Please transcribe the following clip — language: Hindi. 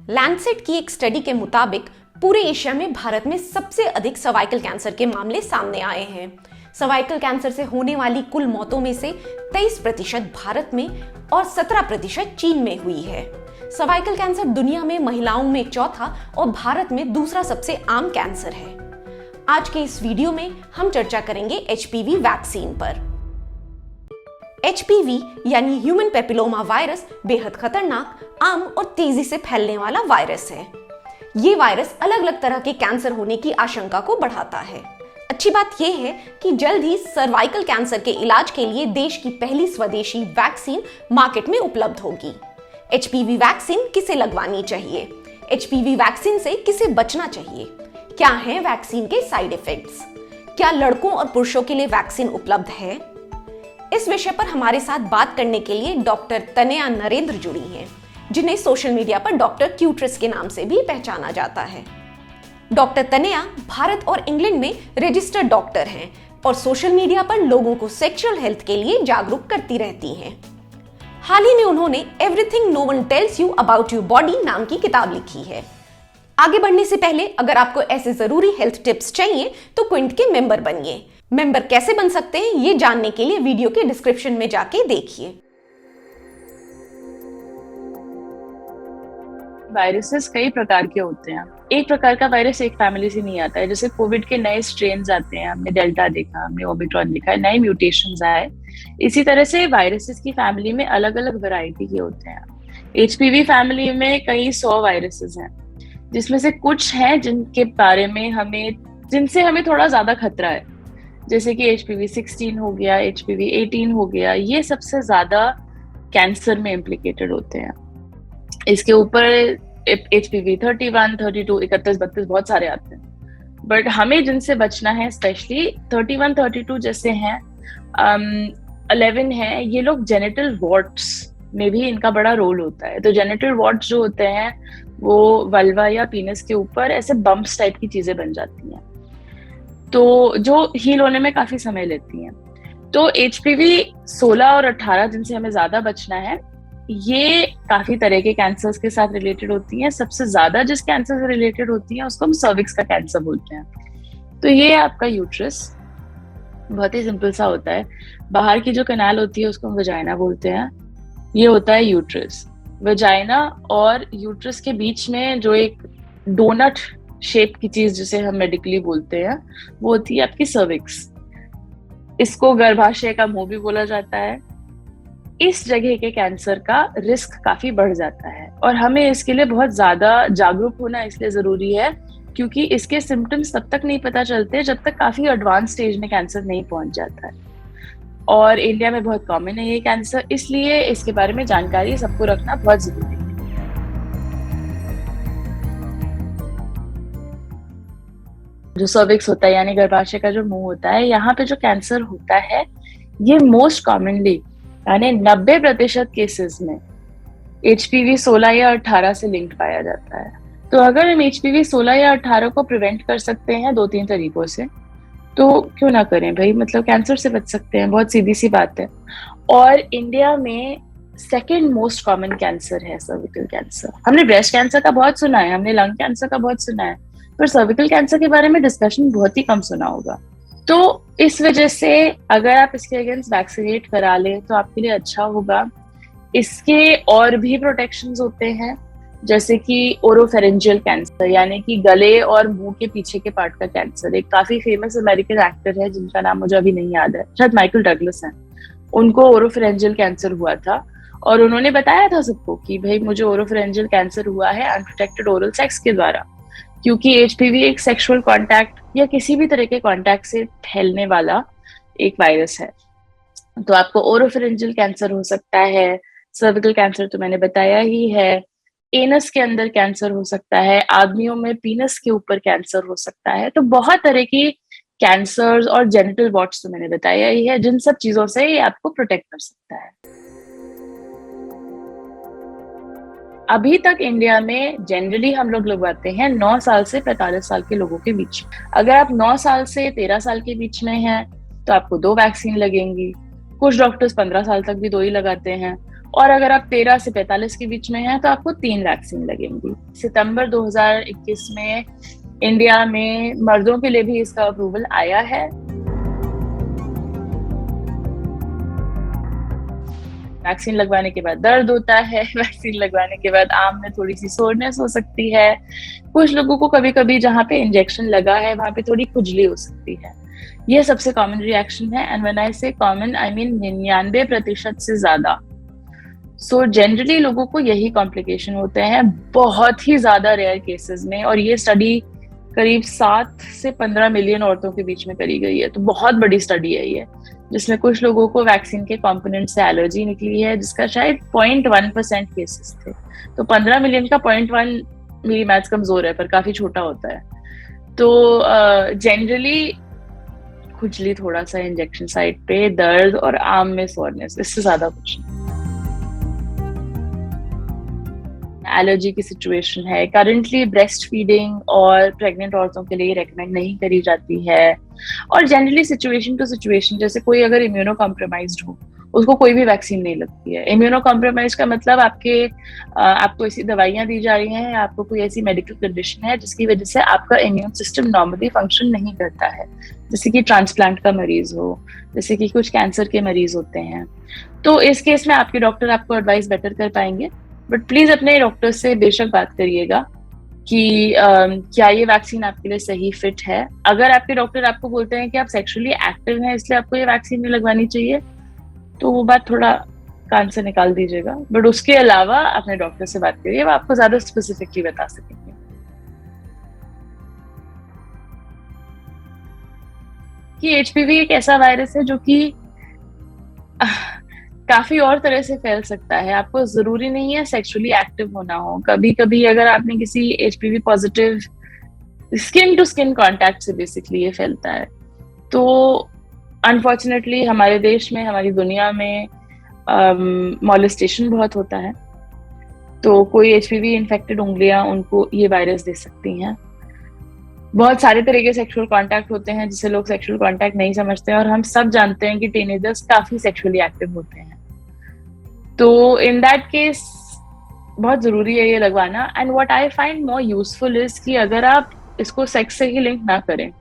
लैंडसेट की एक स्टडी के मुताबिक पूरे एशिया में भारत में सबसे अधिक सर्वाइकल कैंसर के मामले सामने आए हैं। सर्वाइकल कैंसर से होने वाली कुल मौतों में से 23% भारत में और 17% चीन में हुई है। सर्वाइकल कैंसर दुनिया में महिलाओं में चौथा और भारत में दूसरा सबसे आम कैंसर है। आज के इस वीडियो में हम चर्चा करेंगे एचपीवी वैक्सीन पर। एचपीवी यानी ह्यूमन पेपिलोमा वायरस बेहद खतरनाक, आम और तेजी से फैलने वाला वायरस है। ये वायरस अलग अलग तरह के कैंसर होने की आशंका को बढ़ाता है। अच्छी बात यह है कि जल्द ही सर्वाइकल कैंसर के इलाज के लिए देश की पहली स्वदेशी वैक्सीन मार्केट में उपलब्ध होगी। एचपीवी वैक्सीन किसे लगवानी चाहिए? एचपीवी वैक्सीन से किसे बचना चाहिए? क्या हैं वैक्सीन के साइड इफेक्ट्स? क्या लड़कों और पुरुषों के लिए वैक्सीन उपलब्ध है? इस विषय पर हमारे साथ बात करने के लिए डॉक्टर तनया नरेंद्र जुड़ी हैं, जिन्हें सोशल मीडिया पर डॉक्टर क्यूट्रिस के नाम से भी पहचाना जाता है। डॉक्टर तनया भारत और इंग्लैंड में रजिस्टर्ड डॉक्टर हैं और सोशल मीडिया पर लोगों को सेक्सुअल हेल्थ के लिए जागरूक करती रहती हैं। हाल ही में उन्होंने everything no one tells you about your body नाम की किताब लिखी है। आगे बढ़ने से पहले अगर आपको ऐसे जरूरी हेल्थ टिप्स चाहिए तो क्विंट के मेंबर बनिए। मेंबर कैसे बन सकते हैं ये जानने के लिए वीडियो के डिस्क्रिप्शन में जाके देखिए। वायरसेस कई प्रकार के होते हैं। एक प्रकार का वायरस एक फैमिली से नहीं आता है। जैसे कोविड के नए स्ट्रेन्स आते हैं, हमने डेल्टा देखा, हमने ओमिक्रॉन देखा, नए म्यूटेशंस आए। इसी तरह से वायरसेस की फैमिली में अलग अलग वैरायटी के होते हैं। एचपीवी फैमिली में कई 100 वायरसेस हैं, जिसमें से कुछ हैं जिनसे हमें थोड़ा ज्यादा खतरा है। जैसे कि HPV 16 हो गया, HPV 18 हो गया, ये सबसे ज्यादा कैंसर में इम्प्लिकेटेड होते हैं। इसके ऊपर HPV 31, 32, 31, 32 बहुत सारे आते हैं, बट हमें जिनसे बचना है स्पेशली 31, 32 जैसे हैं, 11 है, ये लोग जेनिटल वॉर्ट्स में भी इनका बड़ा रोल होता है। तो जेनिटल वॉर्ट्स जो होते हैं वो वल्वा या पीनस के ऊपर ऐसे बम्प्स टाइप की चीजें बन जाती हैं, तो जो हील होने में काफी समय लेती हैं। तो HPV 16 और 18 जिनसे हमें ज्यादा बचना है, ये काफी तरह के कैंसर्स के साथ रिलेटेड होती हैं। सबसे ज्यादा जिस कैंसर से रिलेटेड होती है उसको हम सर्विक्स का कैंसर बोलते हैं। तो ये आपका यूट्रस बहुत ही सिंपल सा होता है। बाहर की जो कैनाल होती है उसको हम वजाइना बोलते हैं। ये होता है यूट्रस। वजाइना और यूट्रस के बीच में जो एक डोनट शेप की चीज जिसे हम मेडिकली बोलते हैं, वो होती है आपकी सर्विक्स। इसको गर्भाशय का मुंह भी बोला जाता है। इस जगह के कैंसर का रिस्क काफी बढ़ जाता है और हमें इसके लिए बहुत ज्यादा जागरूक होना इसलिए जरूरी है, क्योंकि इसके सिम्टम्स तब तक नहीं पता चलते जब तक काफी एडवांस स्टेज में कैंसर नहीं पहुंच जाता है। और इंडिया में बहुत कॉमन है ये कैंसर, इसलिए इसके बारे में जानकारी सबको रखना बहुत जरूरी है। जो सर्विक्स होता है यानी गर्भाशय का जो मुंह होता है, यहाँ पे जो कैंसर होता है ये मोस्ट कॉमनली यानी 90% केसेस में HPV 16 या 18 से लिंक्ड पाया जाता है। तो अगर हम HPV 16 या 18 को प्रिवेंट कर सकते हैं 2-3 तरीकों से, तो क्यों ना करें भाई, मतलब कैंसर से बच सकते हैं, बहुत सीधी सी बात है। और इंडिया में सेकेंड मोस्ट कॉमन कैंसर है सर्विकल कैंसर। हमने ब्रेस्ट कैंसर का बहुत सुना है, हमने लंग कैंसर का बहुत सुना है, पर सर्विकल कैंसर के बारे में डिस्कशन बहुत ही कम सुना होगा। तो इस वजह से अगर आप इसके अगेंस्ट वैक्सीनेट करा लें तो आपके लिए अच्छा होगा। इसके और भी प्रोटेक्शंस होते हैं, जैसे कि ओरोफेरेंजियल कैंसर यानी कि गले और मुंह के पीछे के पार्ट का कैंसर। एक काफी फेमस अमेरिकन एक्टर है जिनका नाम मुझे अभी नहीं याद है, शायद माइकल डगलस है। उनको ओरोफेरेंजियल कैंसर हुआ था और उन्होंने बताया था सबको कि भाई मुझे ओरोफेरेंजियल कैंसर हुआ है अनप्रोटेक्टेड ओरल सेक्स के द्वारा, क्योंकि HPV एक सेक्सुअल कांटेक्ट या किसी भी तरह के कांटेक्ट से फैलने वाला एक वायरस है। तो आपको ओरोफेरेंजियल कैंसर हो सकता है, सर्विकल कैंसर तो मैंने बताया ही है, एनस के अंदर कैंसर हो सकता है, आदमियों में पीनस के ऊपर कैंसर हो सकता है। तो बहुत तरह की कैंसर्स और जेनिटल वॉर्ट्स तो मैंने बताया ही है, जिन सब चीजों से ये आपको प्रोटेक्ट कर सकता है। अभी तक इंडिया में जनरली हम लोग लगवाते हैं 9 साल से 45 साल के लोगों के बीच। अगर आप 9 साल से 13 साल के बीच में हैं तो आपको 2 वैक्सीन लगेंगी। कुछ डॉक्टर्स 15 साल तक भी 2 ही लगाते हैं और अगर आप 13 से 45 के बीच में हैं तो आपको 3 वैक्सीन लगेंगी। सितंबर 2021 में इंडिया में मर्दों के लिए भी इसका अप्रूवल आया है। वैक्सीन लगवाने के बाद दर्द होता है, वैक्सीन लगवाने के बाद आर्म में थोड़ी सी सोरनेस हो सकती है, कुछ लोगों को कभी कभी जहाँ पे इंजेक्शन लगा है वहां पे थोड़ी खुजली हो सकती है। यह सबसे कॉमन रिएक्शन है, एंड व्हेन आई से कॉमन आई मीन 99% से ज्यादा। सो जनरली लोगों को यही कॉम्प्लिकेशन होते हैं बहुत ही ज्यादा रेयर केसेस में, और ये स्टडी करीब 7 से 15 मिलियन औरतों के बीच में करी गई है, तो बहुत बड़ी स्टडी है ये, जिसमें कुछ लोगों को वैक्सीन के कंपोनेंट से एलर्जी निकली है, जिसका शायद 0.1% केसेस थे। तो 15 मिलियन का 0.1, मेरी मैथ्स कमजोर है पर काफी छोटा होता है। तो जनरली खुजली, थोड़ा सा इंजेक्शन साइट पे दर्द और आर्म में सोरनेस, इससे ज्यादा कुछ नहीं। एलर्जी की सिचुएशन है, करंटली ब्रेस्ट फीडिंग और प्रेग्नेंट औरतों के लिए रेकमेंड नहीं करी जाती है, और जनरली सिचुएशन टू सिचुएशन, जैसे कोई अगर इम्यूनो कॉम्प्रोमाइज्ड हो उसको कोई भी वैक्सीन नहीं लगती है। इम्यूनो कॉम्प्रोमाइज का मतलब आपको ऐसी दवाइयां दी जा रही हैं, आपको कोई ऐसी मेडिकल कंडीशन है जिसकी वजह से आपका इम्यून सिस्टम नॉर्मली फंक्शन नहीं करता है, जैसे कि ट्रांसप्लांट का मरीज हो, जैसे कि कुछ कैंसर के मरीज होते हैं। तो इस केस में आपके डॉक्टर आपको एडवाइस बेटर कर पाएंगे, बट प्लीज अपने डॉक्टर से बेशक बात करिएगा कि क्या ये वैक्सीन आपके लिए सही फिट है। अगर आपके डॉक्टर आपको बोलते हैं कि आप सेक्सुअली एक्टिव हैं इसलिए आपको ये वैक्सीन नहीं लगवानी चाहिए, तो वो बात थोड़ा कान से निकाल दीजिएगा, बट उसके अलावा अपने डॉक्टर से बात करिए, वो आपको ज्यादा स्पेसिफिकली बता सकेंगे। कि एचपीवी एक ऐसा वायरस है जो कि काफी और तरह से फैल सकता है, आपको जरूरी नहीं है सेक्सुअली एक्टिव होना हो। कभी कभी अगर आपने किसी HPV positive skin to skin contact से बेसिकली ये फैलता है। तो अनफॉर्चुनेटली हमारे देश में, हमारी दुनिया में मॉलेस्टेशन बहुत होता है, तो कोई एचपीवी इन्फेक्टेड उंगलियां उनको ये वायरस दे सकती हैं। बहुत सारे तरह के सेक्सुअल कांटेक्ट होते हैं जिसे लोग सेक्सुअल कांटेक्ट नहीं समझते हैं, और हम सब जानते हैं कि टीनेजर्स काफी सेक्सुअली एक्टिव होते हैं। तो इन दैट केस बहुत जरूरी है ये लगवाना। And what I find more useful is कि अगर आप इसको सेक्स से ही लिंक ना करें,